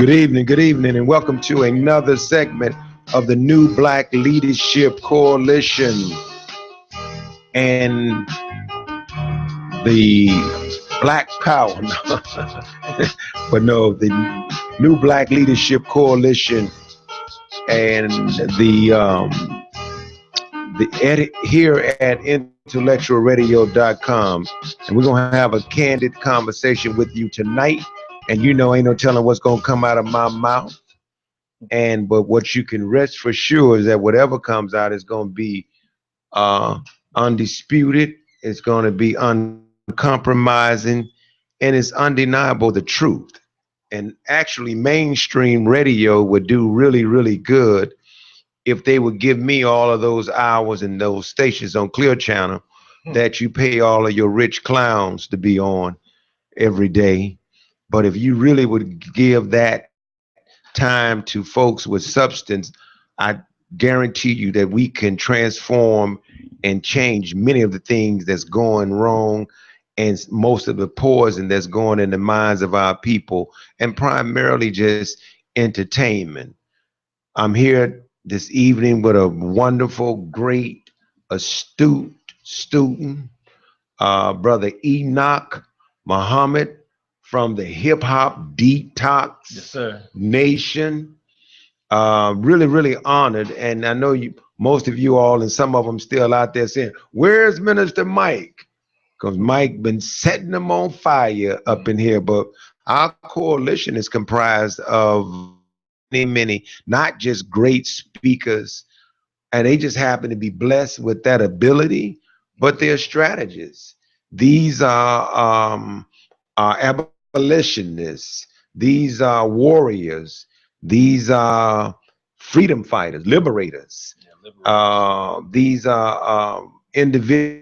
Good evening, and welcome to another segment of the New Black Leadership Coalition and the Black Power. But no, the New Black Leadership Coalition and the edit here at IntellectualRadio.com, and we're gonna have a candid conversation with you tonight. And you know, ain't no telling what's gonna come out of my mouth. But what you can rest for sure is that whatever comes out is going to be uh, undisputed. It's going to be uncompromising, and it's undeniable the truth. And actually, mainstream radio would do really, really good if they would give me all of those hours and those stations on Clear Channel that you pay all of your rich clowns to be on every day. But if you really would give that time to folks with substance, I guarantee you that we can transform and change many of the things that's going wrong and most of the poison that's going in the minds of our people, and primarily just entertainment. I'm here this evening with a wonderful, great, astute student, Brother Enoch Muhammad from the Hip Hop Detox Yes, sir. Nation. Really, really honored. And I know you, most of you all, and some of them still out there saying, "Where's Minister Mike?" Because Mike been setting them on fire up in here. But our coalition is comprised of many, many, not just great speakers, and they just happen to be blessed with that ability, but they're strategists. These are abolitionists. These are warriors. These are freedom fighters, liberators. Yeah, liberators. These are individuals that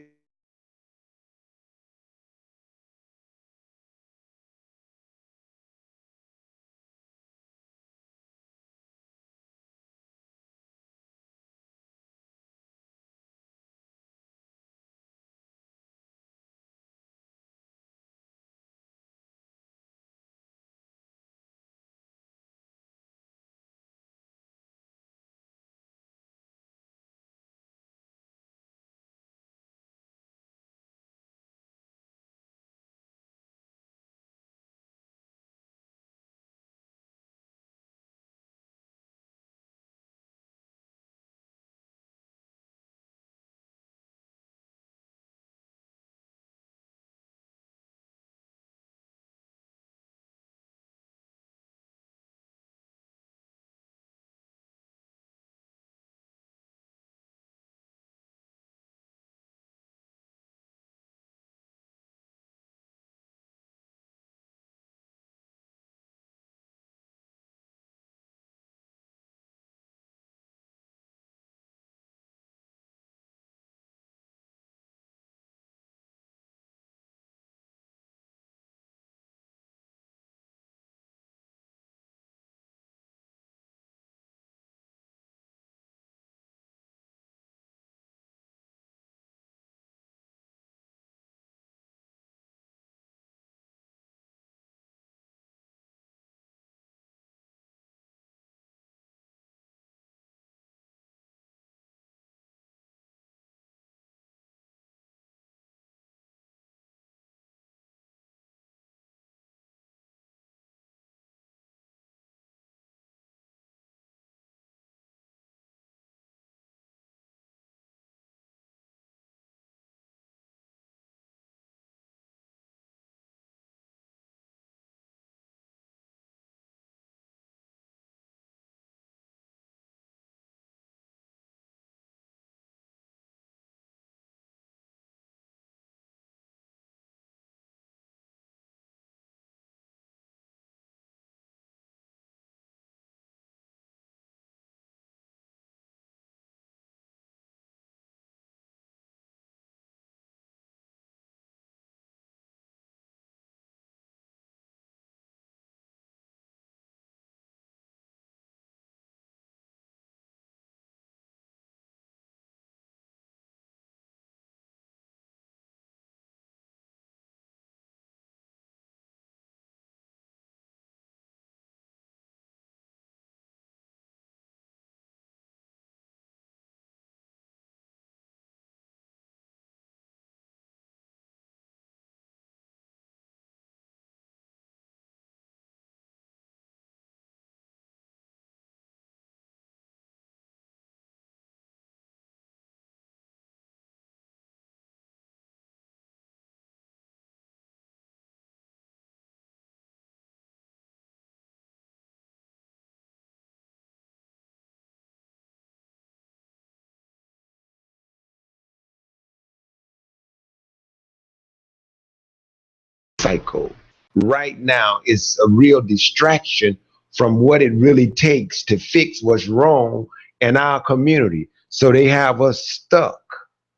cycle right now is a real distraction from what it really takes to fix what's wrong in our community. So they have us stuck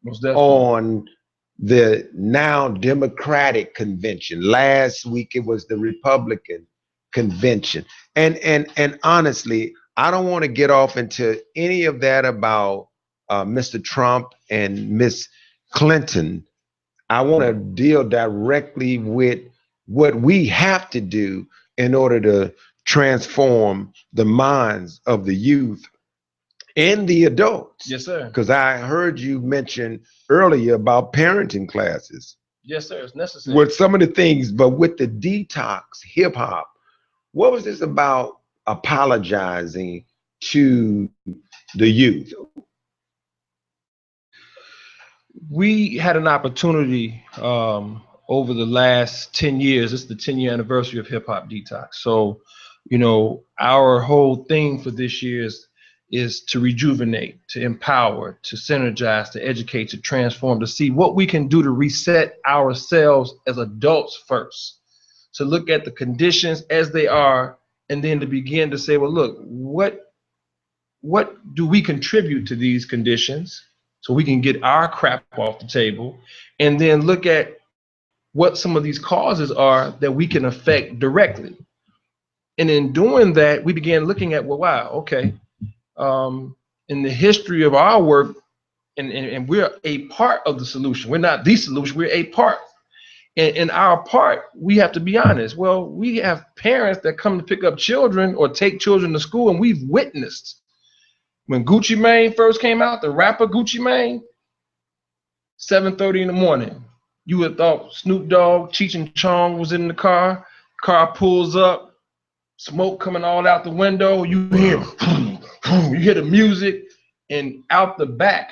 Most definitely. on the now Democratic convention. Last week it was the Republican convention. And honestly, I don't want to get off into any of that about Mr. Trump and Miss Clinton. I want to deal directly with what we have to do in order to transform the minds of the youth and the adults. Yes, sir. Because I heard you mention earlier about parenting classes. Yes, sir. It's necessary. With some of the things, but with the detox hip hop, what was this about apologizing to the youth? We had an opportunity over the last 10 years. It's the 10-year anniversary of Hip Hop Detox. So, our whole thing for this year is to rejuvenate, to empower, to synergize, to educate, to transform, to see what we can do to reset ourselves as adults first, to look at the conditions as they are, and then to begin to say, well, look, what do we contribute to these conditions so we can get our crap off the table, and then look at what some of these causes are that we can affect directly. And in doing that, we began looking at, well, wow, okay, in the history of our work, and we're a part of the solution. We're not the solution, we're a part. And in our part, we have to be honest. Well, we have parents that come to pick up children or take children to school, and we've witnessed when Gucci Mane first came out, the rapper Gucci Mane, 7:30 in the morning. You would have thought Snoop Dogg, Cheech and Chong was in the car. Car pulls up, smoke coming all out the window. You hear, you hear the music, and out the back,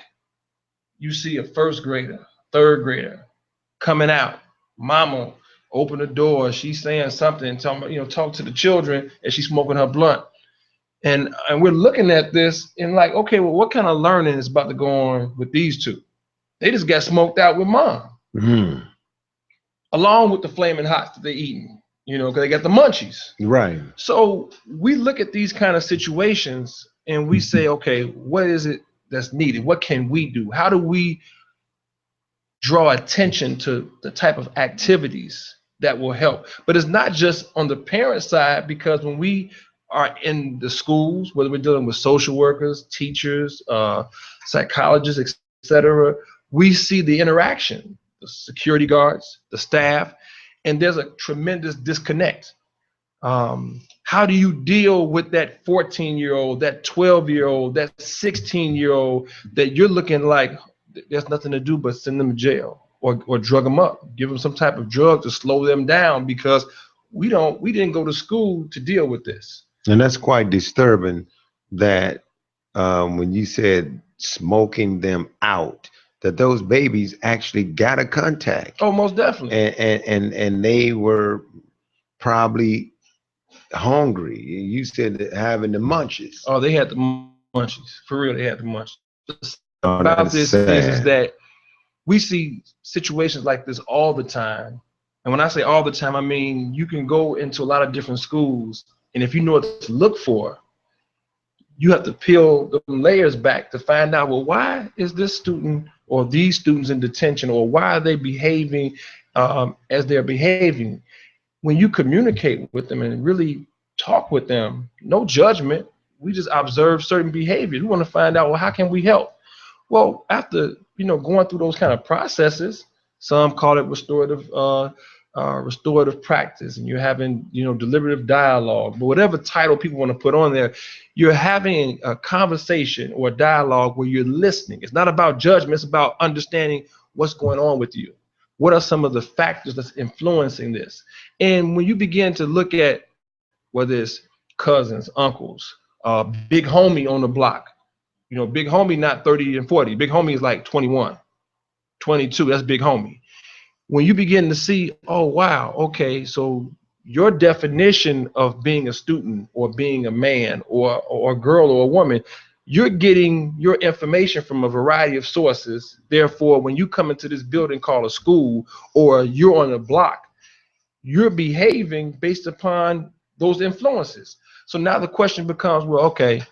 you see a first grader, third grader coming out. Mama open the door. She's saying something, talk to the children as she's smoking her blunt. And we're looking at this and like, okay, well, what kind of learning is about to go on with these two? They just got smoked out with mom, along with the flaming hots that they're eating, because they got the munchies. Right. So we look at these kind of situations and we say, okay, what is it that's needed? What can we do? How do we draw attention to the type of activities that will help? But it's not just on the parent side, because when we are in the schools, whether we're dealing with social workers, teachers, psychologists, etc., we see the interaction, the security guards, the staff, and there's a tremendous disconnect. How do you deal with that 14-year-old, that 12-year-old, that 16-year-old that you're looking like there's nothing to do but send them to jail or drug them up, give them some type of drug to slow them down, because we didn't go to school to deal with this. And that's quite disturbing that when you said smoking them out, that those babies actually got a contact. Oh, most definitely. And they were probably hungry. You said having the munchies. Oh, they had the munchies. For real, they had the munchies. About this is that we see situations like this all the time. And when I say all the time, I mean you can go into a lot of different schools, and if you know what to look for, you have to peel the layers back to find out, well, why is this student or these students in detention, or why are they behaving as they're behaving? When you communicate with them and really talk with them, no judgment, we just observe certain behaviors. We want to find out, well, how can we help? Well, after going through those kind of processes, some call it restorative practice, and you're having deliberative dialogue, but whatever title people want to put on there, you're having a conversation or a dialogue where you're listening. It's not about judgment, it's about understanding what's going on with you. What are some of the factors that's influencing this? And when you begin to look at whether it's cousins, uncles, big homie on the block, big homie not 30 and 40, big homie is like 21, 22, that's big homie. When you begin to see, oh, wow, okay, so your definition of being a student or being a man or a girl or a woman, you're getting your information from a variety of sources. Therefore, when you come into this building called a school, or you're on a block, you're behaving based upon those influences. So now the question becomes, well, okay,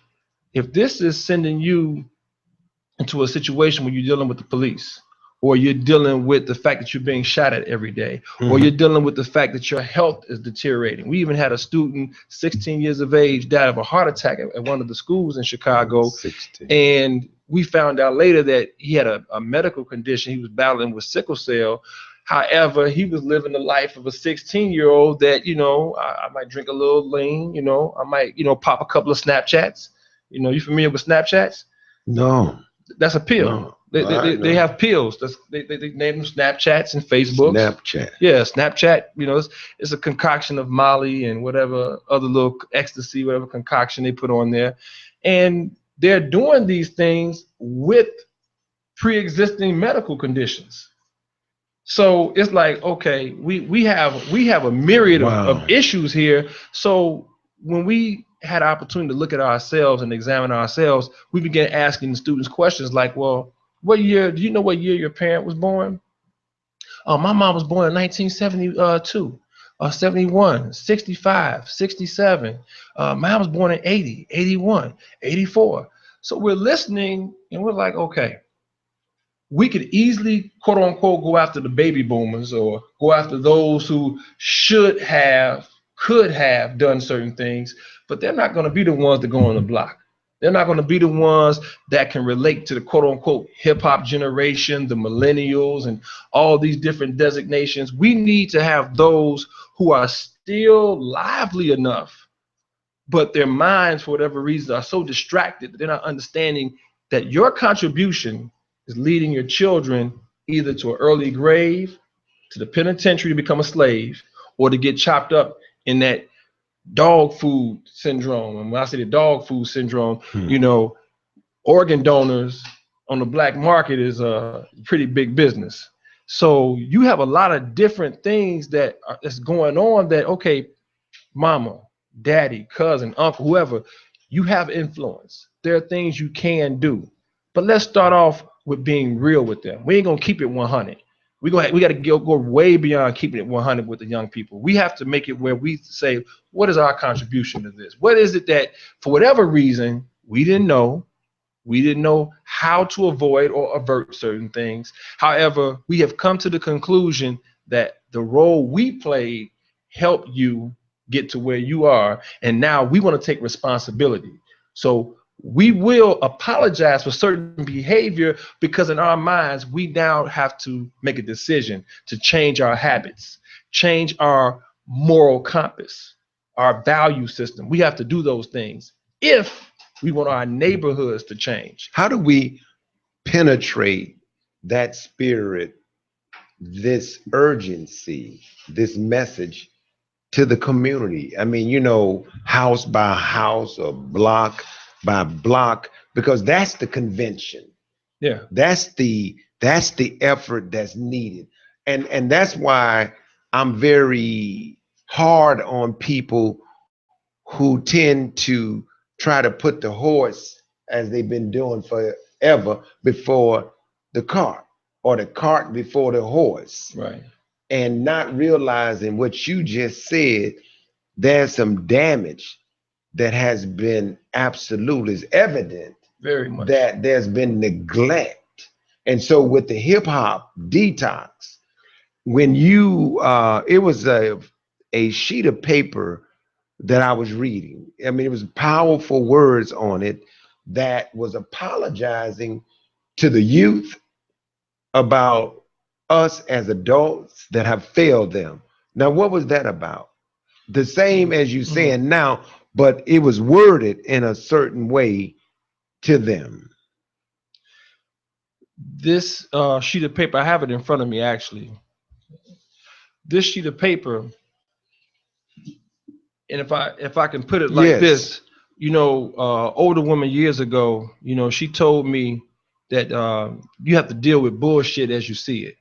if this is sending you into a situation where you're dealing with the police, or you're dealing with the fact that you're being shot at every day, or you're dealing with the fact that your health is deteriorating. We even had a student, 16 years of age, died of a heart attack at one of the schools in Chicago. 16. And we found out later that he had a medical condition. He was battling with sickle cell. However, he was living the life of a 16-year-old that, I might drink a little lean, I might, pop a couple of Snapchats. You familiar with Snapchats? No. That's a pill. No. They have pills. They name them Snapchats and Facebooks. Snapchat. Yeah, Snapchat. It's a concoction of Molly and whatever other little ecstasy, whatever concoction they put on there, and they're doing these things with pre-existing medical conditions. So it's like, okay, we have a myriad of issues here. So when we had an opportunity to look at ourselves and examine ourselves, we began asking the students questions like, well, do you know what year your parent was born? Oh, my mom was born in 1972, 71, 65, 67. Mine was born in 80, 81, 84. So we're listening and we're like, okay, we could easily, quote unquote, go after the baby boomers or go after those who could have done certain things, but they're not going to be the ones that go on the block. They're not going to be the ones that can relate to the quote unquote hip hop generation, the millennials, and all these different designations. We need to have those who are still lively enough, but their minds, for whatever reason, are so distracted that they're not understanding that your contribution is leading your children either to an early grave, to the penitentiary to become a slave, or to get chopped up in that dog food syndrome. And when I say the dog food syndrome, organ donors on the black market is a pretty big business. So you have a lot of different things that's going on that, okay, mama, daddy, cousin, uncle, whoever, you have influence. There are things you can do. But let's start off with being real with them. We ain't gonna keep it 100. We got to go way beyond keeping it 100 with the young people. We have to make it where we say, what is our contribution to this? What is it that, for whatever reason, we didn't know how to avoid or avert certain things. However, we have come to the conclusion that the role we played helped you get to where you are, and now we want to take responsibility. So we will apologize for certain behavior because in our minds, we now have to make a decision to change our habits, change our moral compass, our value system. We have to do those things if we want our neighborhoods to change. How do we penetrate that spirit, this urgency, this message to the community? I mean, house by house or block by block, because that's the convention. Yeah. That's the effort that's needed. And that's why I'm very hard on people who tend to try to put the horse, as they've been doing forever, before the cart, or the cart before the horse. Right. And not realizing what you just said, there's some damage that has been absolute, is evident. Very much. That there's been neglect. And so with the hip hop detox, when it was a sheet of paper that I was reading. I mean, it was powerful words on it that was apologizing to the youth about us as adults that have failed them. Now, what was that about? The same as you saying now, but it was worded in a certain way to them. This sheet of paper, I have it in front of me actually. This sheet of paper, and if I can put it like this, older woman years ago, she told me that you have to deal with bullshit as you see it.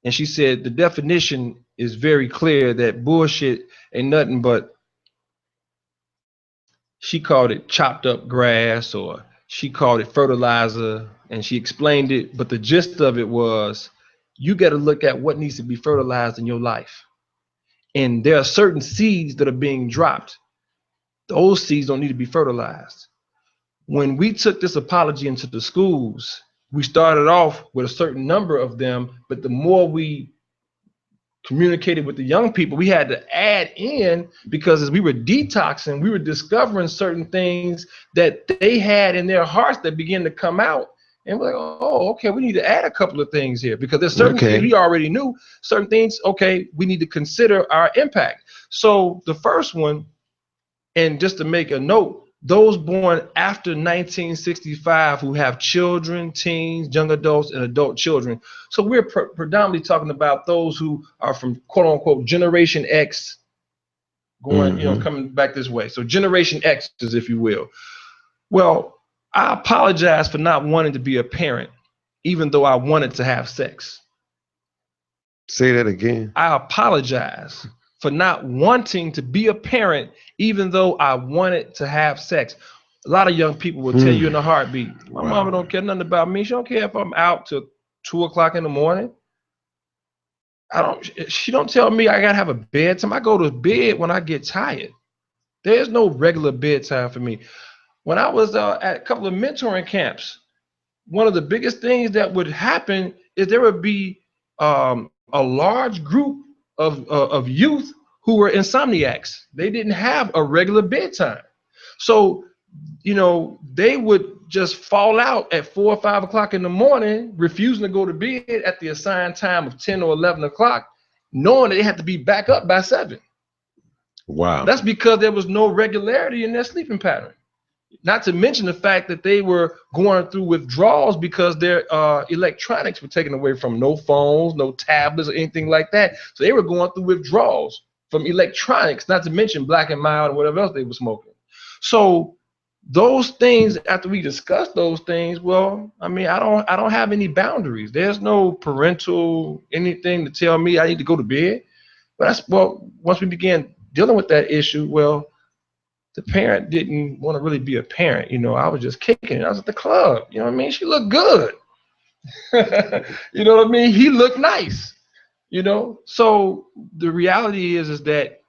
And she said the definition is very clear that bullshit ain't nothing but, she called it chopped up grass, or she called it fertilizer, and she explained it. But the gist of it was, you got to look at what needs to be fertilized in your life. And there are certain seeds that are being dropped. Those seeds don't need to be fertilized. When we took this apology into the schools, we started off with a certain number of them, but the more we communicated with the young people, we had to add in, because as we were detoxing, we were discovering certain things that they had in their hearts that began to come out. And we're like, oh, okay, we need to add a couple of things here, because there's certain things we already knew, certain things, okay, we need to consider our impact. So the first one, and just to make a note, those born after 1965 who have children, teens, young adults, and adult children. So we're predominantly talking about those who are from quote unquote Generation X, going, coming back this way. So Generation X's, if you will. Well, I apologize for not wanting to be a parent, even though I wanted to have sex. Say that again. I apologize for not wanting to be a parent, even though I wanted to have sex. A lot of young people will tell you in a heartbeat, my mama don't care nothing about me. She don't care if I'm out till 2 o'clock in the morning. She don't tell me I gotta have a bedtime. I go to bed when I get tired. There's no regular bedtime for me. When I was at a couple of mentoring camps, one of the biggest things that would happen is there would be a large group of youth who were insomniacs. They didn't have a regular bedtime. So, they would just fall out at 4 or 5 o'clock in the morning, refusing to go to bed at the assigned time of 10 or 11 o'clock, knowing that they had to be back up by 7. Wow. That's because there was no regularity in their sleeping pattern. Not to mention the fact that they were going through withdrawals because their electronics were taken away from, no phones, no tablets, or anything like that. So they were going through withdrawals from electronics, not to mention Black and Mild and whatever else they were smoking. So those things, after we discussed those things, well, I mean, I don't have any boundaries. There's no parental anything to tell me I need to go to bed. But once we began dealing with that issue, well, the parent didn't want to really be a parent. I was just kicking it. I was at the club. You know what I mean? She looked good. You know what I mean? He looked nice. So the reality is that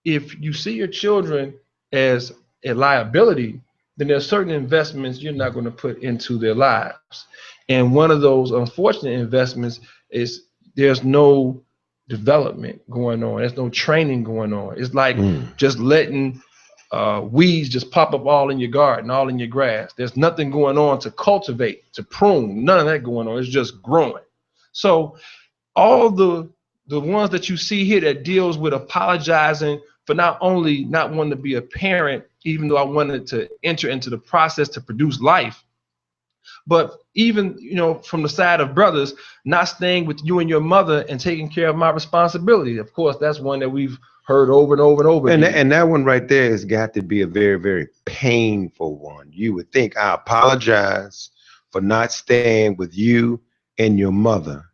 if you see your children as a liability, then there's certain investments you're not going to put into their lives. And one of those unfortunate investments is there's no development going on. There's no training going on. It's like just letting weeds just pop up all in your garden, all in your grass. There's nothing going on to cultivate, to prune, none of that going on. It's just growing. So all the ones that you see here that deals with apologizing for not only not wanting to be a parent, even though I wanted to enter into the process to produce life, but even, from the side of brothers, not staying with you and your mother and taking care of my responsibility. Of course, that's one that we've heard over and over and over again. And that one right there has got to be a very, very painful one. You would think, I apologize for not staying with you and your mother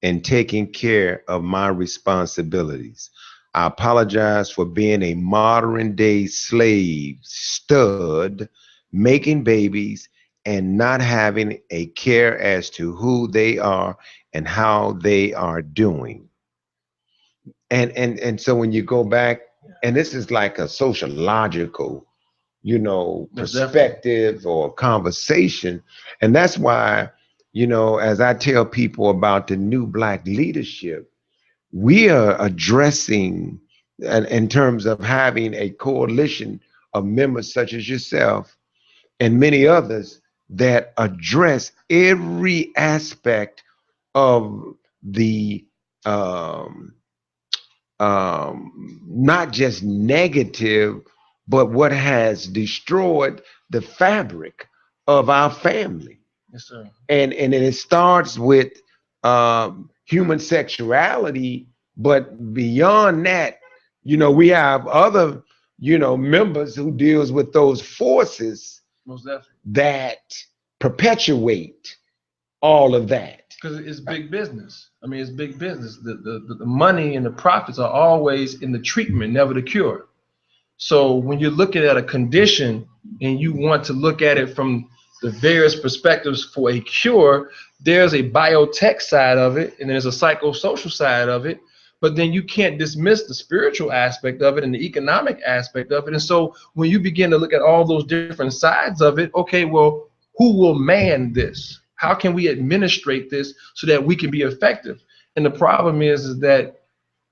and taking care of my responsibilities. I apologize for being a modern day slave, stud, making babies, and not having a care as to who they are and how they are doing. And so when you go back, and this is like a sociological, perspective or conversation. And that's why, as I tell people about the new Black leadership, we are addressing, in terms of having a coalition of members such as yourself and many others that address every aspect of the not just negative, but what has destroyed the fabric of our family. Yes, sir. And it starts with human sexuality, but beyond that, we have other, members who deals with those forces that perpetuate all of that. Because it's big business. I mean, it's big business. The money and the profits are always in the treatment, never the cure. So when you're looking at a condition and you want to look at it from the various perspectives for a cure, there's a biotech side of it and there's a psychosocial side of it. but then you can't dismiss the spiritual aspect of it and the economic aspect of it. And so when you begin to look at all those different sides of it, okay, well, who will man this? How can we administrate this so that we can be effective? And the problem is that,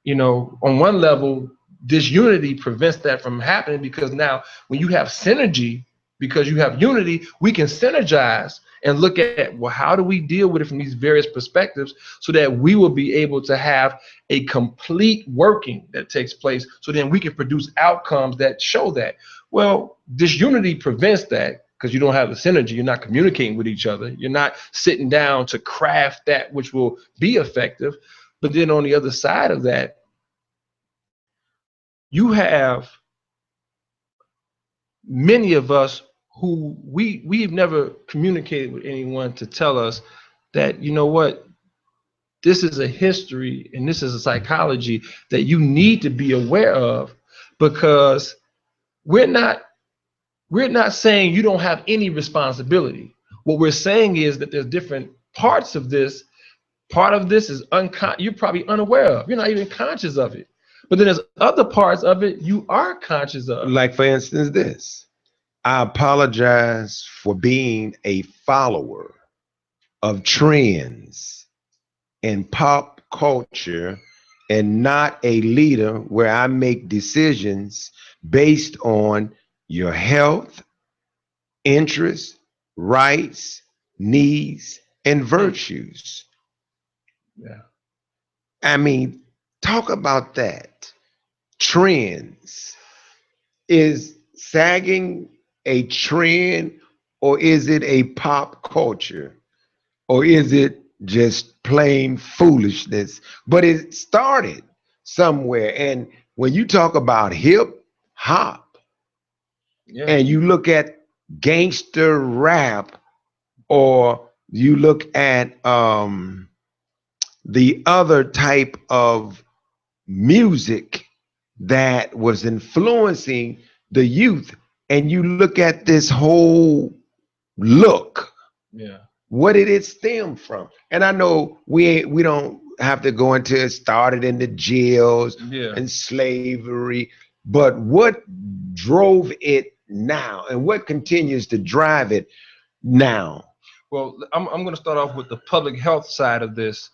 you know, on one level, disunity prevents that from happening, because now when you have synergy, because you have unity, we can synergize and look at, well, how do we deal with it from these various perspectives so that we will be able to have a complete working that takes place, so then we can produce outcomes that show that. Well, disunity prevents that, because you don't have the synergy. You're not communicating with each other. You're not sitting down to craft that which will be effective. But then on the other side of that, you have many of us who we've never communicated with anyone to tell us that, you know what, this is a history and this is a psychology that you need to be aware of, because we're not saying you don't have any responsibility. What we're saying is that there's different parts of this. Part of this is you're probably unaware of. You're not even conscious of it. But then there's other parts of it you are conscious of. Like, for instance, this. I apologize for being a follower of trends in pop culture and not a leader where I make decisions based on your health, interests, rights, needs, and virtues. Yeah. I mean, talk about that. Trends. Is sagging a trend, or is it a pop culture, or is it just plain foolishness? But it started somewhere. And when you talk about hip hop, and you look at gangster rap, or you look at the other type of music that was influencing the youth, and you look at this whole look, what did it stem from? And I know we don't have to go into it started in the jails and slavery, but what drove it now, and what continues to drive it now? Well, I'm going to start off with the public health side of this,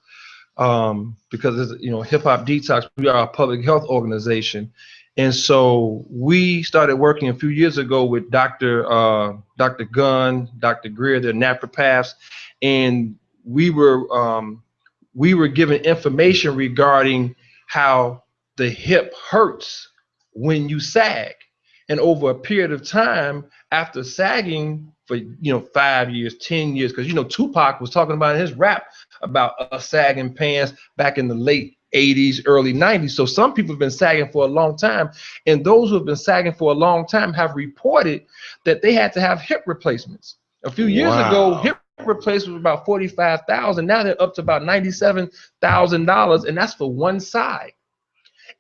because it's, you know, Hip Hop Detox, we are a public health organization. And so we started working a few years ago with Dr. Gunn, Dr. Greer, they're naturopaths, and we were given information regarding how the hip hurts when you sag. And over a period of time, after sagging for 5 years, 10 years, because Tupac was talking about in his rap about us sagging pants back in the late 80s, early 90s. So some people have been sagging for a long time, and those who have been sagging for a long time have reported that they had to have hip replacements. A few years ago, hip replacement was about $45,000. Now they're up to about $97,000, and that's for one side.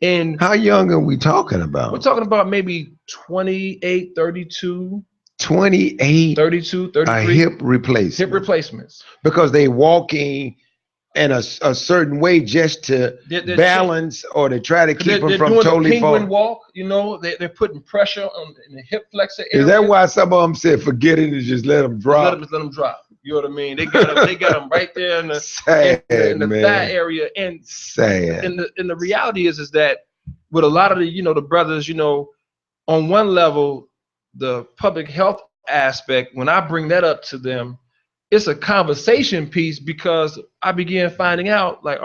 And how young are we talking about? We're talking about maybe 28, 32. 28, 32, 33. A hip replacement. Hip replacements. Because they walking in a certain way just to balance, or to try to keep them from totally falling. Walk, they're putting pressure on the hip flexor area. Is that why some of them said forget it and just let them drop? Let them drop. You know what I mean? They got them right there in the thigh area. And sad. And the reality is that with a lot of the brothers, on one level, the public health aspect, when I bring that up to them, it's a conversation piece, because I began finding out, like,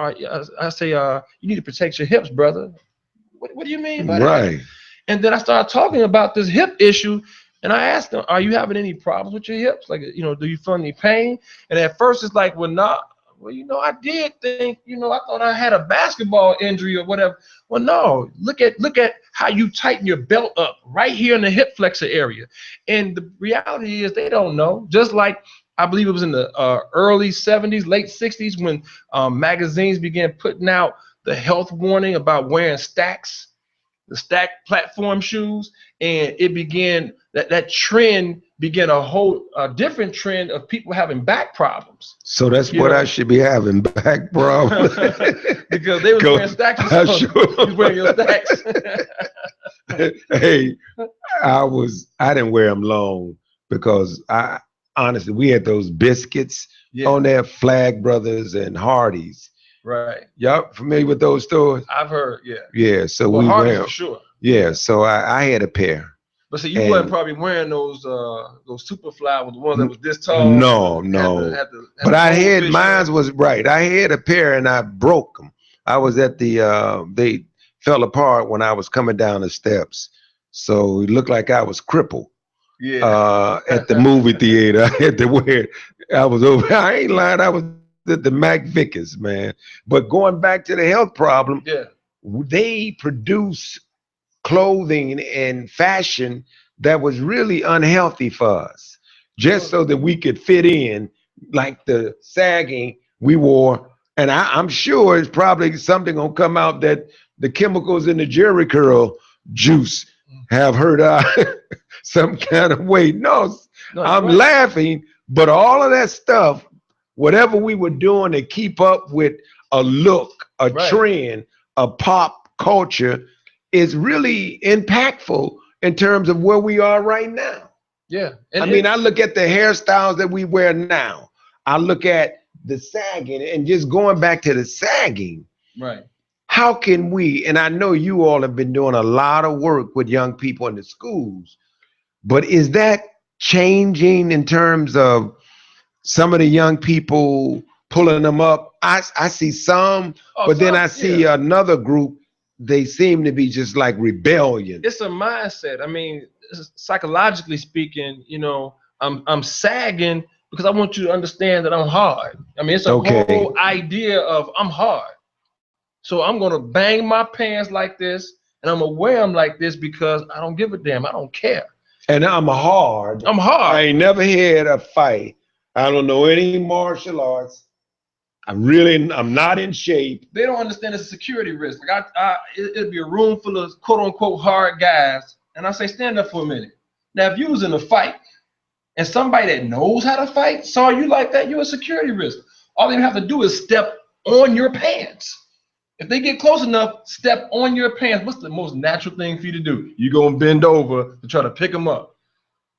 I say, you need to protect your hips, brother. What do you mean by that? And then I started talking about this hip issue, and I asked them, are you having any problems with your hips? Like, do you feel any pain? And at first it's like, well, nah. Well, I did think, I thought I had a basketball injury or whatever. Well, no, look at how you tighten your belt up right here in the hip flexor area. And the reality is they don't know. Just like I believe it was in the early 70s, late 60s, when magazines began putting out the health warning about wearing Stacks, the Stack platform shoes. And it began, that trend began a different trend of people having back problems. So that's what I should be having, back problems. Because they was wearing stacks. So you was wearing your stacks. Hey, I didn't wear them long because honestly, we had those biscuits on there, Flag Brothers and Hardee's. Right. Y'all familiar with those stores? I've heard, yeah. Yeah, so well, we Hardee's wear for sure. Yeah, so I had a pair. But see, you wasn't probably wearing those Superfly with the ones that was this tall. No. But I had mine was right. I had a pair and I broke them. I was at the they fell apart when I was coming down the steps, so it looked like I was crippled. Yeah. At the movie theater, I had to wear it. I was over. I ain't lying. I was at the Mac Vickers, man. But going back to the health problem, they produce clothing and fashion that was really unhealthy for us, just so that we could fit in, like the sagging we wore. And I'm sure it's probably something gonna come out that the chemicals in the Jerry curl juice have hurt some kind of way. No, I'm laughing, but all of that stuff, whatever we were doing to keep up with a look, a trend, a pop culture, is really impactful in terms of where we are right now. Yeah. I mean, I look at the hairstyles that we wear now. I look at the sagging, and just going back to the sagging. Right. How can we, and I know you all have been doing a lot of work with young people in the schools, but is that changing in terms of some of the young people pulling them up? I see some, but then I see another group, they seem to be just like rebellion. It's a mindset. I mean, psychologically speaking, I'm sagging because I want you to understand that I'm hard. I mean, it's a whole idea of I'm hard. So I'm going to bang my pants like this, and I'm going to wear them like this because I don't give a damn. I don't care. And I'm hard. I'm hard. I ain't never had a fight. I don't know any martial arts. I'm not in shape. They don't understand it's a security risk. Like it'd be a room full of quote unquote hard guys, and I say, stand up for a minute. Now, if you was in a fight and somebody that knows how to fight saw you like that, you're a security risk. All they have to do is step on your pants. If they get close enough, step on your pants. What's the most natural thing for you to do? You're gonna bend over to try to pick them up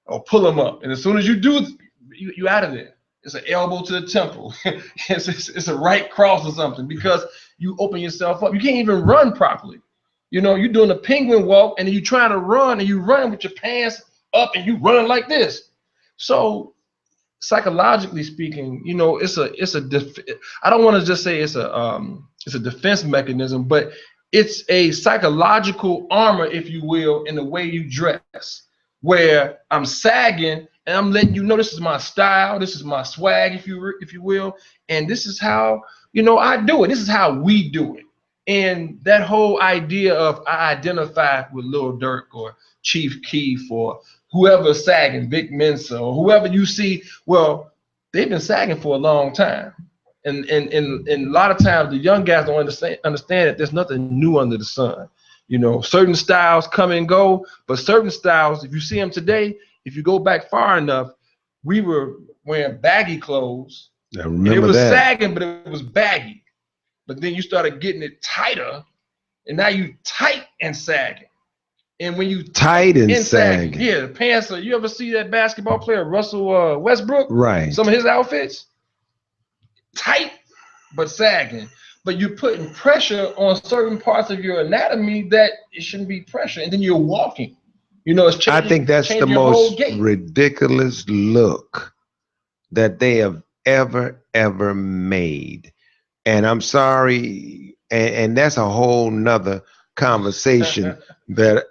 or pull them up, and as soon as you do, you out of there. It's an elbow to the temple. it's a right cross or something, because you open yourself up. You can't even run properly. You're doing a penguin walk, and then you trying to run, and you run with your pants up, and you running like this. So psychologically speaking, I don't want to just say it's a defense mechanism, but it's a psychological armor, if you will, in the way you dress, where I'm sagging and I'm letting you know this is my style, this is my swag, if you will, and this is how I do it. This is how we do it. And that whole idea of I identify with Lil Durk or Chief Keef or whoever's sagging, Vic Mensa or whoever you see, well, they've been sagging for a long time. And a lot of times the young guys don't understand that there's nothing new under the sun. Certain styles come and go, but certain styles, if you see them today, if you go back far enough, we were wearing baggy clothes. I remember it was that. sagging, but it was baggy. But then you started getting it tighter, and now you tight and sagging. And when you tight and sagging, yeah, the pants are. You ever see that basketball player Russell Westbrook? Right. Some of his outfits, tight but sagging. But you're putting pressure on certain parts of your anatomy that it shouldn't be pressure, and then you're walking. It's changing. I think that's the most ridiculous look that they have ever made. And I'm sorry, and that's a whole nother conversation that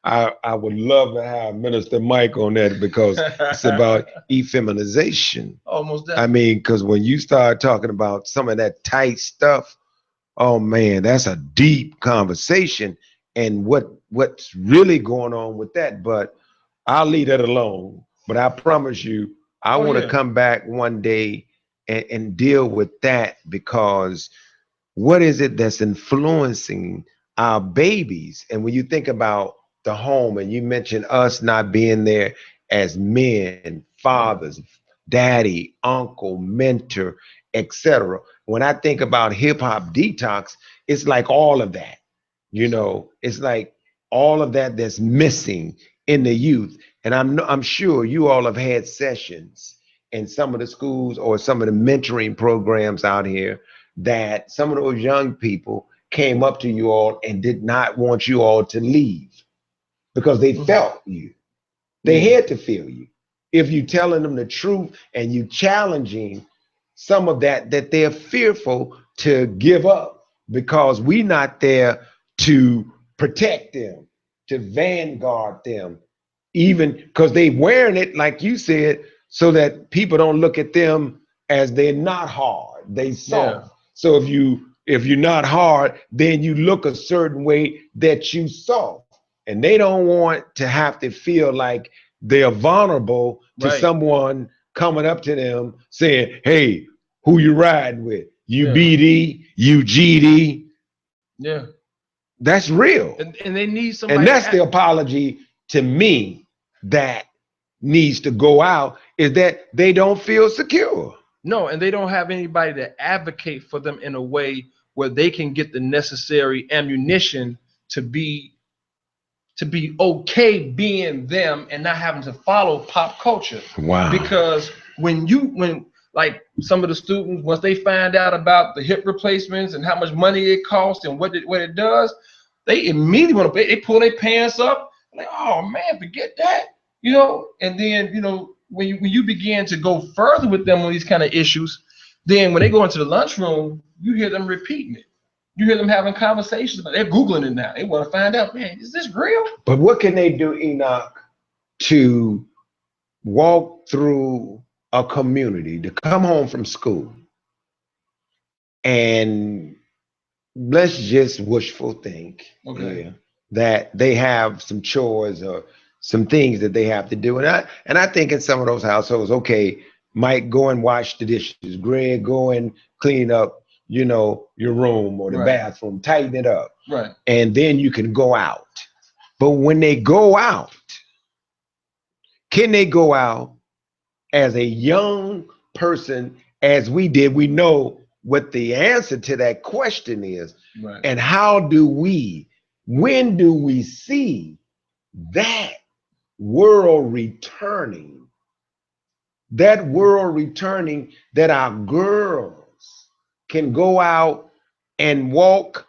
I would love to have Minister Mike on that, because it's about effeminization. Almost definitely. I mean, because when you start talking about some of that tight stuff, oh man, that's a deep conversation, and what's really going on with that. But I'll leave that alone. But I promise you, I want to come back one day and deal with that, because what is it that's influencing our babies? And when you think about the home, and you mentioned us not being there as men, fathers, daddy, uncle, mentor, etc. When I think about hip hop detox, it's like all of that. It's like all of that that's missing in the youth. And I'm sure you all have had sessions in some of the schools or some of the mentoring programs out here that some of those young people came up to you all and did not want you all to leave because they felt you. They had to feel you. If you telling them the truth and you challenging some of that they're fearful to give up because we not there to protect them, to vanguard them, even because they wearing it, like you said, so that people don't look at them as they're not hard, they soft. So if you're not hard, then you look a certain way that you soft. And they don't want to have to feel like they're vulnerable to someone coming up to them saying, hey, who you riding with? You BD, you GD. Yeah. That's real. And they need somebody. And that's the apology to me that needs to go out, is that they don't feel secure. No, and they don't have anybody to advocate for them in a way where they can get the necessary ammunition to be okay being them and not having to follow pop culture. Wow. Because when like some of the students, once they find out about the hip replacements and how much money it costs and what it does, they immediately want to they pull their pants up, like, oh man, forget that. And then when you begin to go further with them on these kind of issues, then when they go into the lunchroom, you hear them repeating it. You hear them having conversations about it. They're Googling it now. They want to find out, man, is this real? But what can they do, Enoch, to walk through a community, to come home from school, and let's just wishful think that they have some chores or some things that they have to do. And I think in some of those households, okay, Mike, go and wash the dishes. Greg, go and clean up, your room or the bathroom, tighten it up. Right. And then you can go out. But when they go out, can they go out as a young person, as we did? We know what the answer to that question is. Right. And when do we see that world returning, that our girls can go out and walk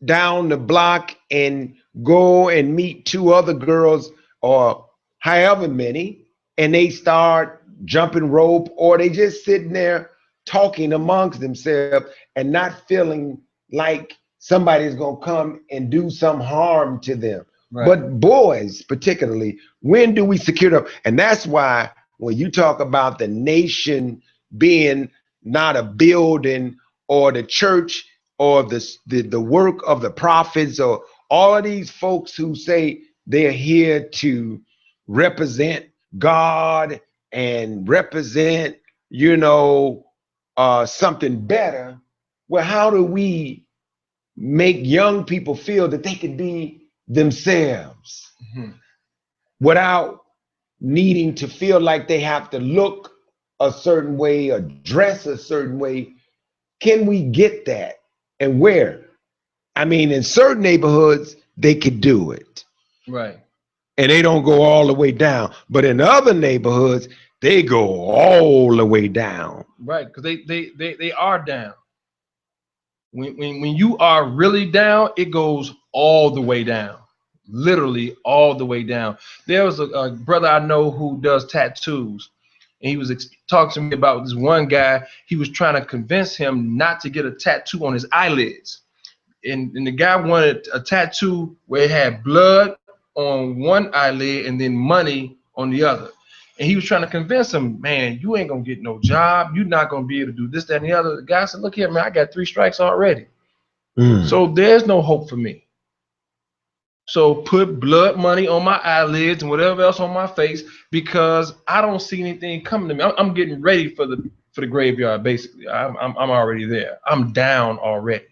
down the block and go and meet two other girls or however many, and they start jumping rope, or they just sitting there talking amongst themselves and not feeling like somebody's gonna come and do some harm to them. But boys particularly, when do we secure them? And that's why when you talk about the nation being not a building or the church or the work of the prophets or all of these folks who say they're here to represent God and represent, something better. Well, how do we make young people feel that they can be themselves without needing to feel like they have to look a certain way or dress a certain way? Can we get that? And where? I mean, in certain neighborhoods, they could do it. Right. And they don't go all the way down. But in other neighborhoods, they go all the way down. Right, because they are down. When you are really down, it goes all the way down. Literally all the way down. There was a brother I know who does tattoos. And he was talking to me about this one guy. He was trying to convince him not to get a tattoo on his eyelids. And the guy wanted a tattoo where it had blood on one eyelid and then money on the other. And he was trying to convince him, man, you ain't going to get no job. You're not going to be able to do this, that, and the other. The guy said, look here, man, I got 3 strikes already. So there's no hope for me. So put blood money on my eyelids and whatever else on my face, because I don't see anything coming to me. I'm getting ready for the graveyard. Basically, I'm already there. I'm down already.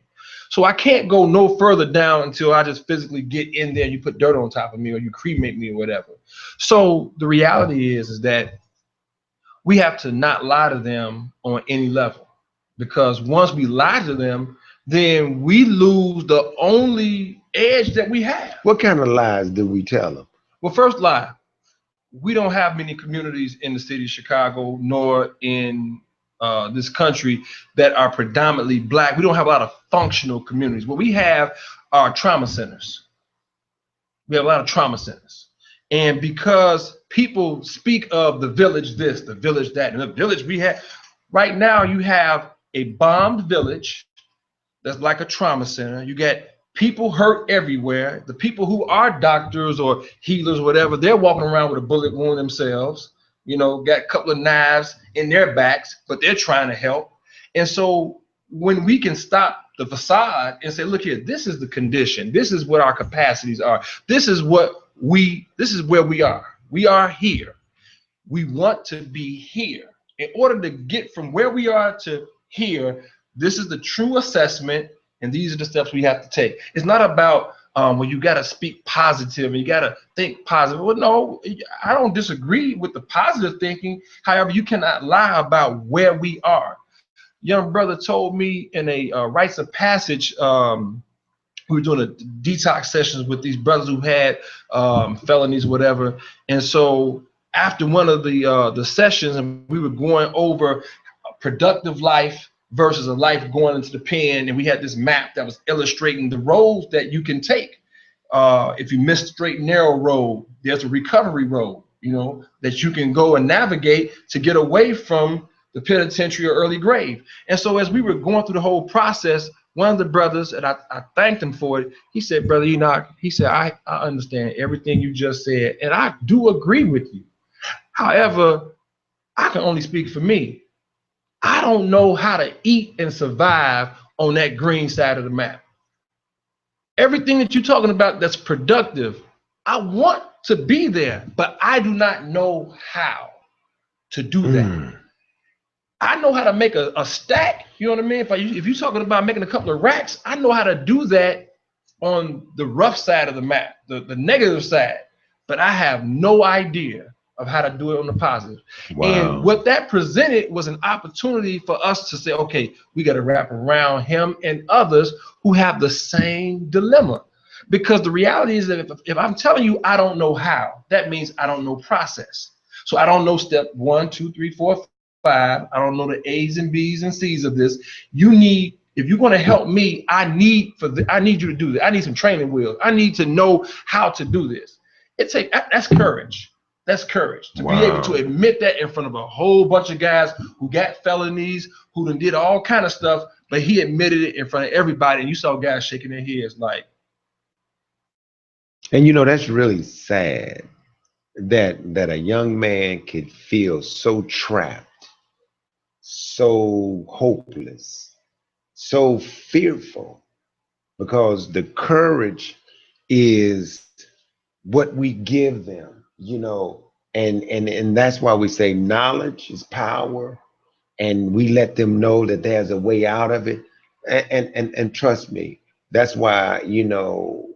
So I can't go no further down until I just physically get in there and you put dirt on top of me or you cremate me or whatever. So the reality is that we have to not lie to them on any level, because once we lie to them, then we lose the only edge that we have. What kind of lies do we tell them? Well, first lie, we don't have many communities in the city of Chicago nor in this country that are predominantly black. We don't have a lot of functional communities. What we have are trauma centers. We have a lot of trauma centers. And because people speak of the village this, the village that, and the village we have, right now you have a bombed village that's like a trauma center. You get people hurt everywhere. The people who are doctors or healers, whatever, they're walking around with a bullet wound themselves, you know, got a couple of knives in their backs, but they're trying to help. And so when we can stop the facade and say, look here, this is the condition. This is what our capacities are. This is where we are. We are here. We want to be here. In order to get from where we are to here, this is the true assessment, and these are the steps we have to take. It's not about well, you got to speak positive and you got to think positive. Well, no, I don't disagree with the positive thinking. However, you cannot lie about where we are. Young brother told me in a rites of passage, we were doing a detox sessions with these brothers who had felonies, whatever. And so after one of the sessions, and we were going over a productive life versus a life going into the pen, and we had this map that was illustrating the roads that you can take. If you miss the straight and narrow road, there's a recovery road, you know, that you can go and navigate to get away from the penitentiary or early grave. And so as we were going through the whole process, one of the brothers, and I thanked him for it, he said, Brother Enoch, he said, I understand everything you just said, and I do agree with you. However, I can only speak for me. I don't know how to eat and survive on that green side of the map. Everything that you're talking about that's productive, I want to be there, but I do not know how to do that. I know how to make a stack, you know what I mean? If you're talking about making a couple of racks, I know how to do that on the rough side of the map, the negative side, but I have no idea of how to do it on the positive. Wow. And what that presented was an opportunity for us to say, okay, we got to wrap around him and others who have the same dilemma. Because the reality is that if I'm telling you I don't know how, that means I don't know process. So I don't know step 1, 2, 3, 4, 5. I don't know the A's and B's and C's of this. You need, if you're going to help me, I need you to do this. I need some training wheels. I need to know how to do this. That's courage. That's courage to be able to admit that in front of a whole bunch of guys who got felonies, who done did all kind of stuff, but he admitted it in front of everybody, and you saw guys shaking their heads like. And you know, that's really sad that a young man could feel so trapped, so hopeless, so fearful, because the courage is what we give them, you know, and that's why we say knowledge is power, and we let them know that there's a way out of it. And trust me, that's why, you know,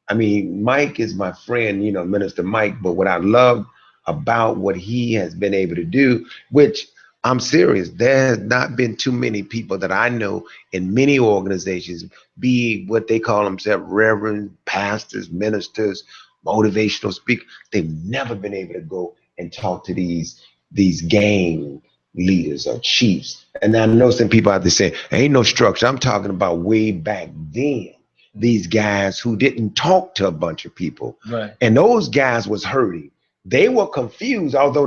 I mean, Mike is my friend, you know, Minister Mike, but what I love about what he has been able to do, which I'm serious, there has not been too many people that I know in many organizations, be what they call themselves, reverend, pastors, ministers, motivational speakers. They've never been able to go and talk to these gang leaders or chiefs. And I know some people out there saying, ain't no structure. I'm talking about way back then. These guys who didn't talk to a bunch of people. Right. And those guys was hurting. They were confused, although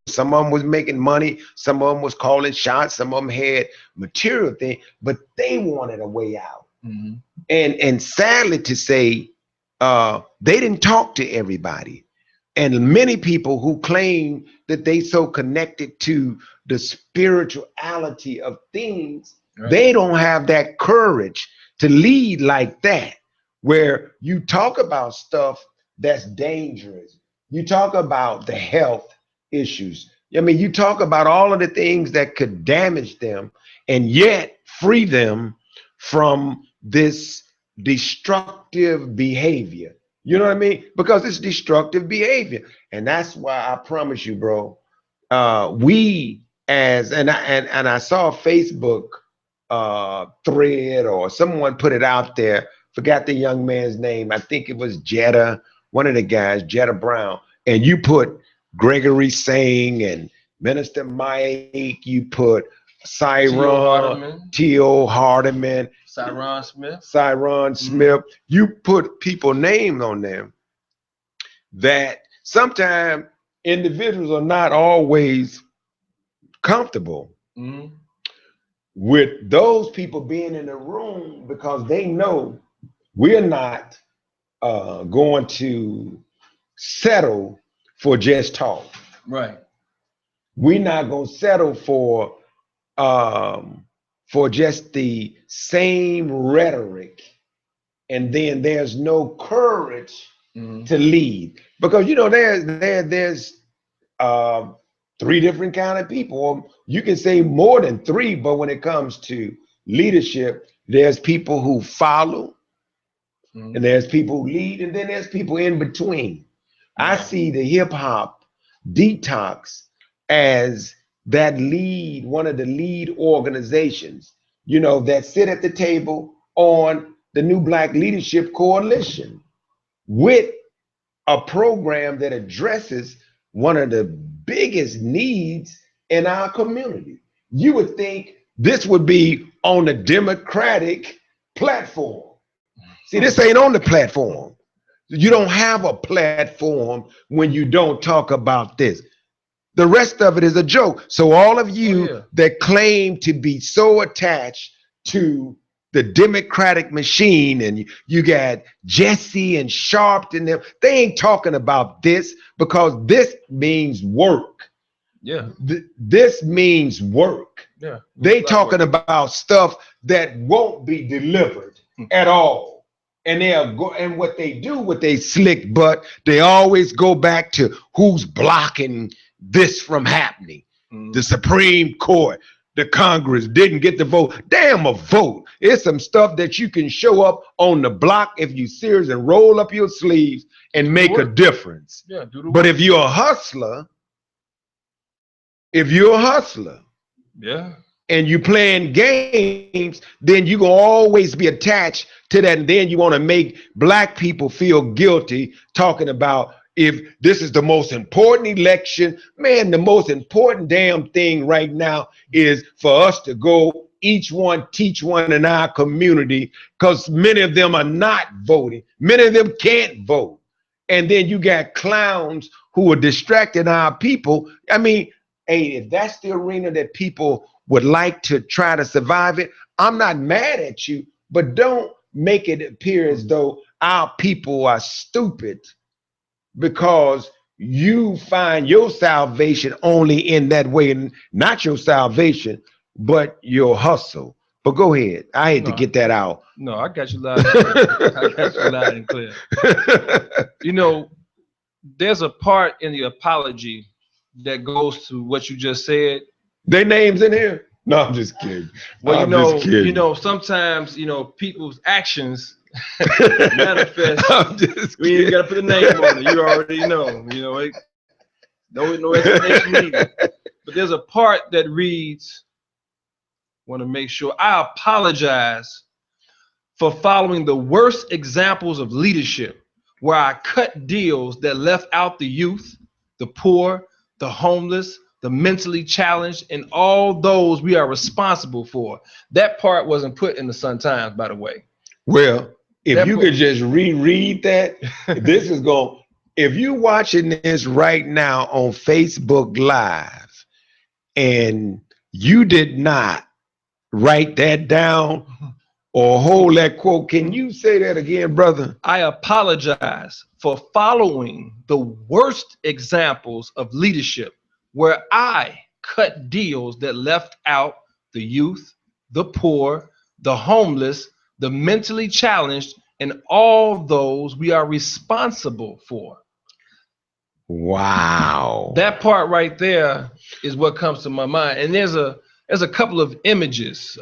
some of them was making money, some of them was calling shots, some of them had material thing, but they wanted a way out. Mm-hmm. And sadly to say, they didn't talk to everybody. And many people who claim that they so connected to the spirituality of things, right, they don't have that courage to lead like that, where you talk about stuff that's dangerous. You talk about the health issues. I mean, you talk about all of the things that could damage them and yet free them from this destructive behavior. You know what I mean? Because it's destructive behavior. And that's why I promise you, bro, we as, and I saw a Facebook thread or someone put it out there, forgot the young man's name. I think it was Jetta, one of the guys, Jetta Brown. And you put Gregory Singh and Minister Mike, you put T.O. Hardeman, Cyron Smith. You put people names on them that sometimes individuals are not always comfortable with those people being in the room because they know we're not going to settle for just talk. Right. We're not going to settle for just the same rhetoric, and then there's no courage to lead, because you know there's three different kind of people, or you can say more than three, but when it comes to leadership, there's people who follow, and there's people who lead, and then there's people in between. I see the hip hop detox as that lead, one of the lead organizations, you know, that sit at the table on the New Black Leadership Coalition with a program that addresses one of the biggest needs in our community. You would think this would be on the Democratic platform. See, this ain't on the platform. You don't have a platform when you don't talk about this. The rest of it is a joke. So all of you that claim to be so attached to the Democratic machine, and you got Jesse and Sharp and them, they ain't talking about this, because this means work. Yeah. This means work. Yeah. They talking about stuff that won't be delivered at all. And they'll go, and what they do with they slick butt, they always go back to who's blocking this from happening. The Supreme Court, the Congress didn't get the vote. Damn, a vote. It's some stuff that you can show up on the block if you serious and roll up your sleeves and make a difference. Yeah, but if you're a hustler, yeah, and you playing games, then you gonna always be attached to that, and then you want to make black people feel guilty talking about if this is the most important election. Man, the most important damn thing right now is for us to go each one teach one in our community, because many of them are not voting. Many of them can't vote. And then you got clowns who are distracting our people. I mean, hey, if that's the arena that people would like to try to survive it, I'm not mad at you, but don't make it appear as though our people are stupid because you find your salvation only in that way, and not your salvation, but your hustle. But go ahead. I had to get that out. No, I got you loud and clear. I got you loud and clear. You know, there's a part in the apology that goes to what you just said. Their names in here? No, I'm just kidding. Well, you know, sometimes, you know, people's actions manifest. We ain't gotta put a name on it. You already know. You know, no explanation needed. But there's a part that reads, want to make sure I apologize for following the worst examples of leadership, where I cut deals that left out the youth, the poor, the homeless, the mentally challenged, and all those we are responsible for. That part wasn't put in the Sun-Times, by the way. Well, if you could just reread that, this is going, if you're watching this right now on Facebook Live and you did not write that down or hold that quote, can you say that again, brother? I apologize for following the worst examples of leadership, where I cut deals that left out the youth, the poor, the homeless, the mentally challenged, and all those we are responsible for. Wow. That part right there is what comes to my mind. And there's a couple of images.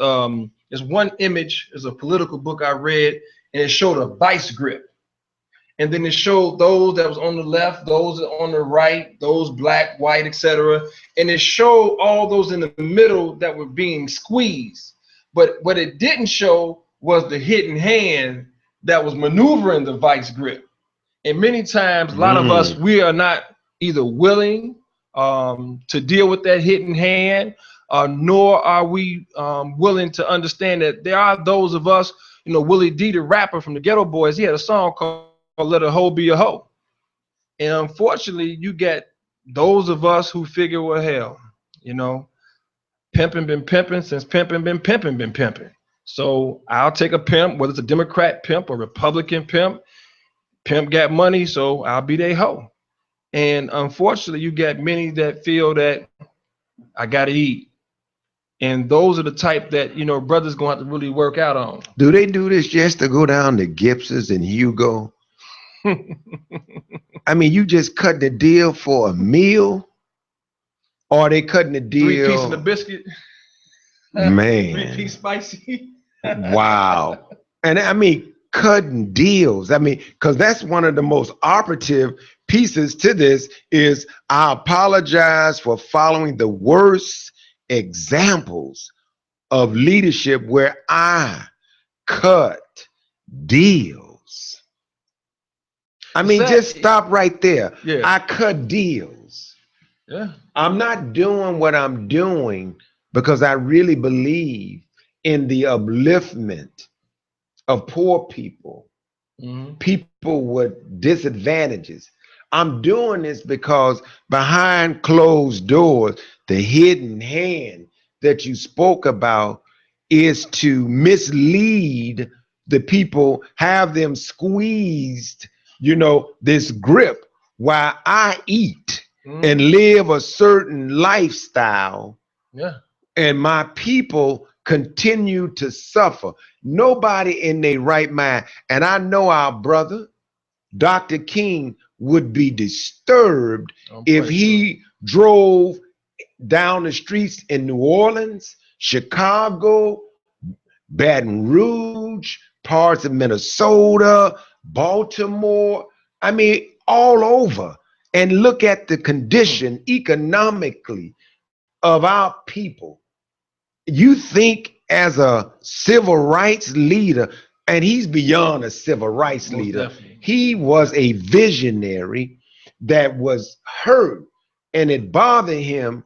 There's one image, is a political book I read, and it showed a vice grip. And then it showed those that was on the left, those on the right, those black, white, etc. And it showed all those in the middle that were being squeezed. But what it didn't show was the hidden hand that was maneuvering the vice grip. And many times, a lot of us, we are not either willing to deal with that hidden hand, nor are we willing to understand that there are those of us, you know, Willie D, the rapper from the Ghetto Boys, he had a song called Let a Hoe Be a Hoe. And unfortunately, you get those of us who figure, well, hell, you know, pimping been pimping since pimping been pimping. So I'll take a pimp, whether it's a Democrat pimp or Republican pimp. Pimp got money, so I'll be their hoe. And unfortunately, you get many that feel that I gotta eat. And those are the type that, you know, brothers gonna have to really work out on. Do they do this just to go down to Gibson's and Hugo? I mean, you just cut the deal for a meal, or are they cutting the deal? 3 pieces of biscuit. Man. 3-piece spicy. Wow. And I mean, cutting deals. I mean, because that's one of the most operative pieces to this is I apologize for following the worst examples of leadership where I cut deals. I mean, just stop right there. Yeah. I cut deals. Yeah. I'm not doing what I'm doing because I really believe in the upliftment of poor people, people with disadvantages. I'm doing this because behind closed doors, the hidden hand that you spoke about is to mislead the people, have them squeezed, you know, this grip while I eat and live a certain lifestyle. Yeah. And my people continue to suffer. Nobody in their right mind, and I know our brother, Dr. King, would be disturbed if he drove down the streets in New Orleans, Chicago, Baton Rouge, parts of Minnesota, Baltimore, I mean, all over, and look at the condition economically of our people. You think as a civil rights leader, and he's beyond a civil rights leader, definitely. He was a visionary that was hurt and it bothered him,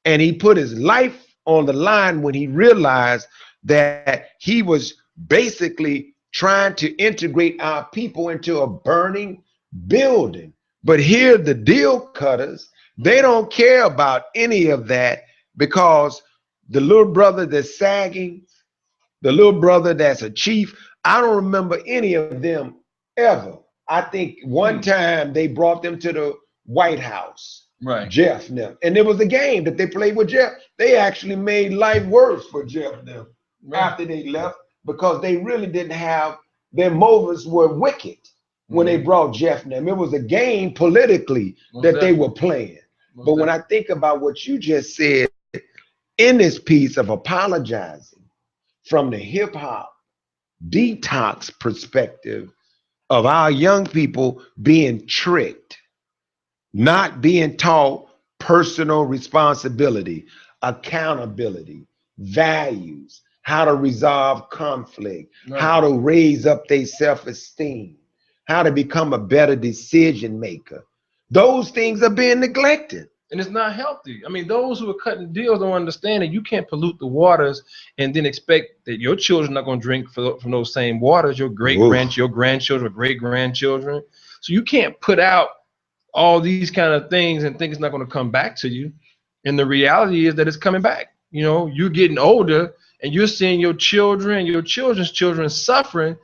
and he put his life on the line when he realized that he was basically trying to integrate our people into a burning building. But here the deal cutters, they don't care about any of that, because the little brother that's sagging, the little brother that's a chief, I don't remember any of them ever. I think one time they brought them to the White House, right? Jeff and them, and there was a game that they played with Jeff. They actually made life worse for Jeff and them after they left, because they really didn't have, their motives were wicked when they brought Jeff and them. It was a game politically that they were playing. But when I think about what you just said in this piece of apologizing from the hip hop detox perspective of our young people being tricked, not being taught personal responsibility, accountability, values, how to resolve conflict, how to raise up their self-esteem, how to become a better decision maker. Those things are being neglected. And it's not healthy. I mean, those who are cutting deals don't understand that you can't pollute the waters and then expect that your children are not going to drink from those same waters, your grandchildren, or great-grandchildren. So you can't put out all these kind of things and think it's not going to come back to you. And the reality is that it's coming back. You know, you're getting older and you're seeing your children and your children's children suffering,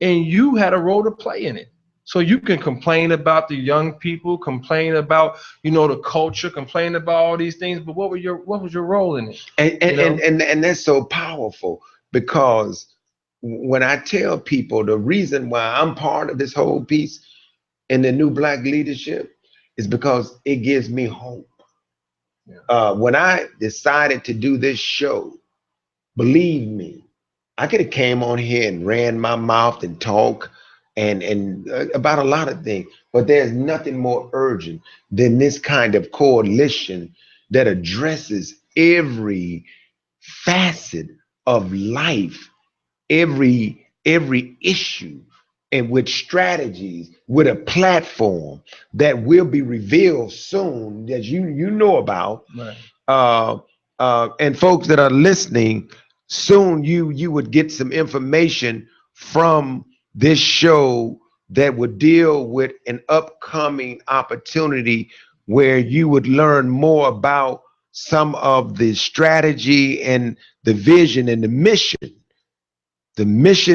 and you had a role to play in it. So you can complain about the young people, complain about, you know, the culture, complain about all these things, but what was your role in it? And that's so powerful, because when I tell people the reason why I'm part of this whole piece in the new Black leadership is because it gives me hope. When I decided to do this show, believe me, I could have came on here and ran my mouth and talk and about a lot of things, but there's nothing more urgent than this kind of coalition that addresses every facet of life, every issue, and with strategies, with a platform that will be revealed soon that you know about. Right. uh, and folks that are listening, soon you would get some information from this show that would deal with an upcoming opportunity where you would learn more about some of the strategy and the vision and the mission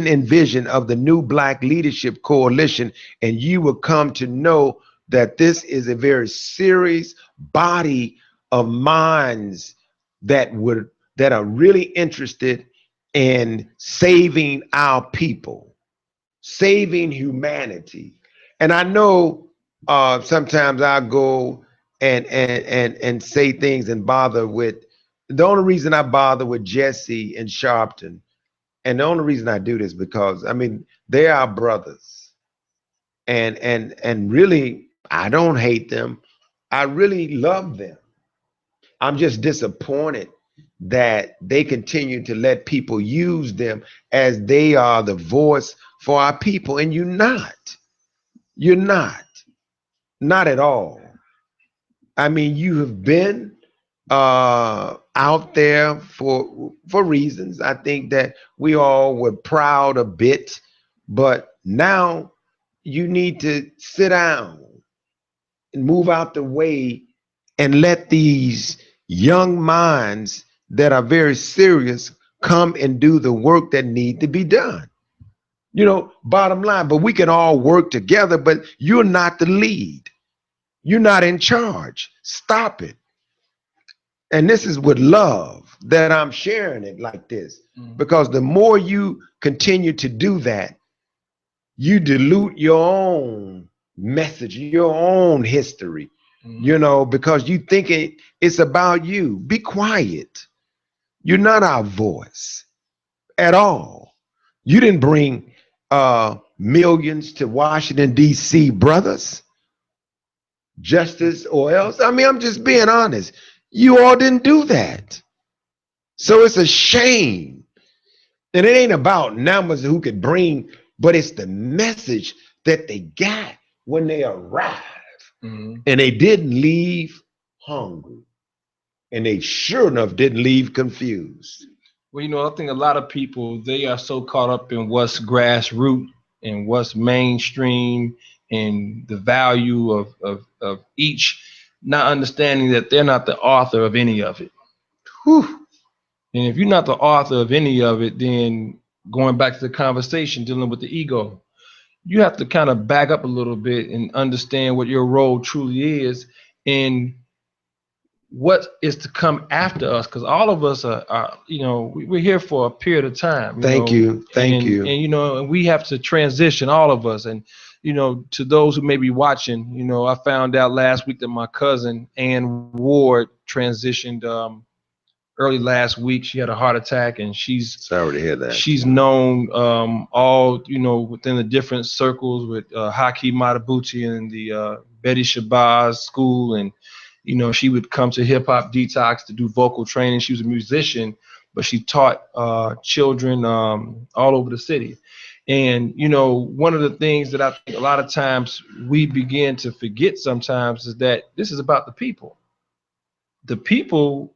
and vision of the New Black Leadership Coalition, and you will come to know that this is a very serious body of minds that are really interested in saving our people, saving humanity. And I know sometimes I go and say things and bother with. The only reason I bother with Jesse and Sharpton, and the only reason I do this because I mean they're our brothers, and really I don't hate them. I really love them. I'm just disappointed that they continue to let people use them as they are the voice for our people, and you're not at all. I mean, you have been out there for reasons. I think that we all were proud a bit, but now you need to sit down and move out the way and let these young minds that are very serious come and do the work that need to be done. You know, bottom line, but we can all work together, but you're not the lead. You're not in charge. Stop it. And this is with love that I'm sharing it like this, because the more you continue to do that, you dilute your own message, your own history, you know, because you think it's about you. Be quiet. You're not our voice at all. You didn't bring millions to Washington, D.C., brothers, justice or else. I mean, I'm just being honest. You all didn't do that. So it's a shame. And it ain't about numbers who could bring, but it's the message that they got when they arrived. And they didn't leave hungry. And they sure enough didn't leave confused. Well, you know, I think a lot of people, they are so caught up in what's grassroots and what's mainstream and the value of each, not understanding that they're not the author of any of it. Whew. And if you're not the author of any of it, then going back to the conversation dealing with the ego, you have to kind of back up a little bit and understand what your role truly is and what is to come after us, because all of us are you know, we're here for a period of time. Thank you. And you know, and we have to transition, all of us. And you know, to those who may be watching, you know, I found out last week that my cousin Ann Ward transitioned early last week. She had a heart attack, and Sorry to hear that. she's known all, you know, within the different circles with Haki Matabuchi and the Betty Shabazz school. And you know, she would come to Hip Hop Detox to do vocal training. She was a musician, but she taught children all over the city. And, you know, one of the things that I think a lot of times we begin to forget sometimes is that this is about the people. The people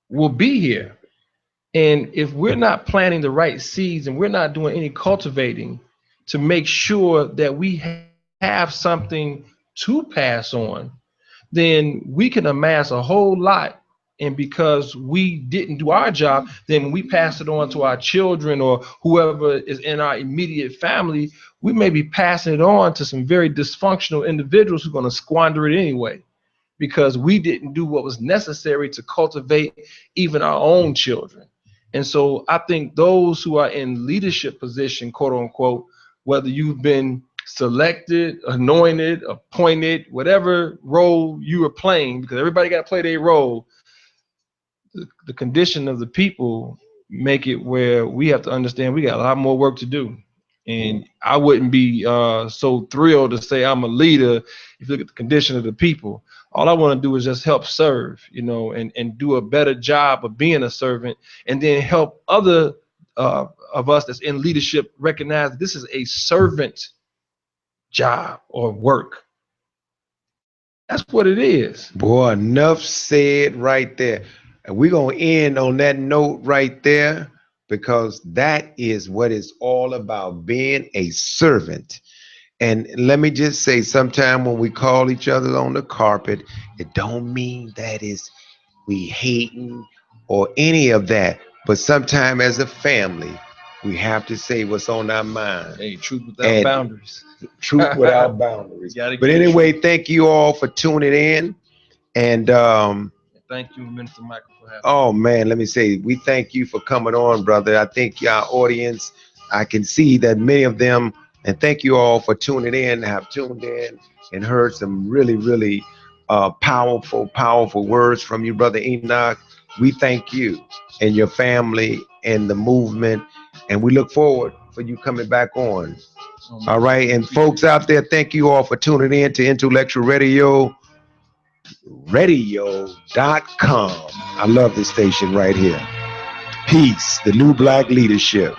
will be here. And if we're not planting the right seeds and we're not doing any cultivating to make sure that we have something to pass on, then we can amass a whole lot. And because we didn't do our job, then when we pass it on to our children or whoever is in our immediate family, we may be passing it on to some very dysfunctional individuals who are going to squander it anyway, because we didn't do what was necessary to cultivate even our own children. And so I think those who are in leadership position, quote unquote, whether you've been selected, anointed, appointed, whatever role you are playing, because everybody got to play their role, the condition of the people make it where we have to understand we got a lot more work to do. And I wouldn't be so thrilled to say I'm a leader if you look at the condition of the people. All I want to do is just help serve, and do a better job of being a servant, and then help other of us that's in leadership recognize this is a servant job or work. That's what it is. Boy, enough said right there. And we're going to end on that note right there, because that is what it's all about, being a servant. And let me just say, sometime when we call each other on the carpet, it don't mean that is we hating or any of that. But sometime as a family, we have to say what's on our mind. Hey, truth without And boundaries. truth without boundaries. Gotta But keep it anyway, true. thank you all for tuning in. And Thank you, Minister Michael, for having me. oh man, let me say, we thank you for coming on, brother. I think our audience, I can see that many of them, and thank you all for tuning in, have tuned in and heard some really, really powerful words from you, brother Enoch. We thank you and your family and the movement, and we look forward for you coming back on. All right, and folks out there, thank you all for tuning in to Intellectual Radio.com. I love this station right here. Peace, the new black leadership.